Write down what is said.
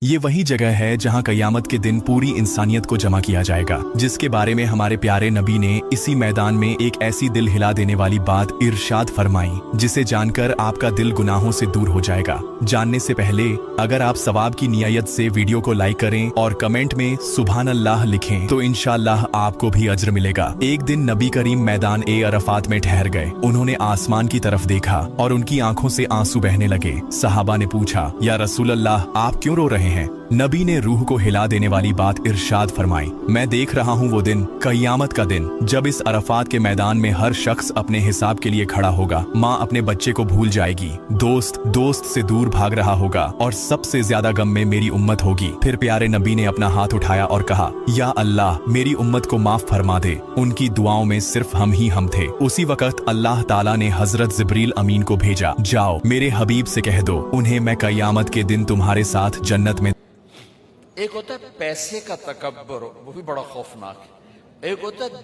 ये वही जगह है जहां कयामत के दिन पूरी इंसानियत को जमा किया जाएगा, जिसके बारे में हमारे प्यारे नबी ने इसी मैदान में एक ऐसी दिल हिला देने वाली बात इरशाद फरमाई, जिसे जानकर आपका दिल गुनाहों से दूर हो जाएगा। जानने से पहले अगर आप सवाब की नियत से वीडियो को लाइक करें और कमेंट में सुभान अल्लाह लिखें तो इंशाअल्लाह आपको भी अज्र मिलेगा। एक दिन नबी करीम मैदान ए अरफात में ठहर गए। उन्होंने आसमान की तरफ देखा और उनकी आंखों से आंसू बहने लगे। सहाबा ने पूछा, या रसूल अल्लाह, आप क्यों रो रहे हैं? नबी ने रूह को हिला देने वाली बात इरशाद फरमाई, मैं देख रहा हूँ वो दिन, कयामत का दिन, जब इस अरफात के मैदान में हर शख्स अपने हिसाब के लिए खड़ा होगा। माँ अपने बच्चे को भूल जाएगी, दोस्त दोस्त से दूर भाग रहा होगा और सबसे ज्यादा गम में मेरी उम्मत होगी। फिर प्यारे नबी ने अपना हाथ उठाया और कहा, या अल्लाह, मेरी उम्मत को माफ फरमा दे। उनकी दुआओं में सिर्फ हम ही हम थे। उसी वक्त अल्लाह ताला ने हजरत जिब्रील अमीन को भेजा, जाओ मेरे हबीब से कह दो उन्हें मैं कयामत के दिन तुम्हारे साथ जन्नत में। एक होता है पैसे का तकब्बर, वो भी बड़ा खौफनाक है। एक होता है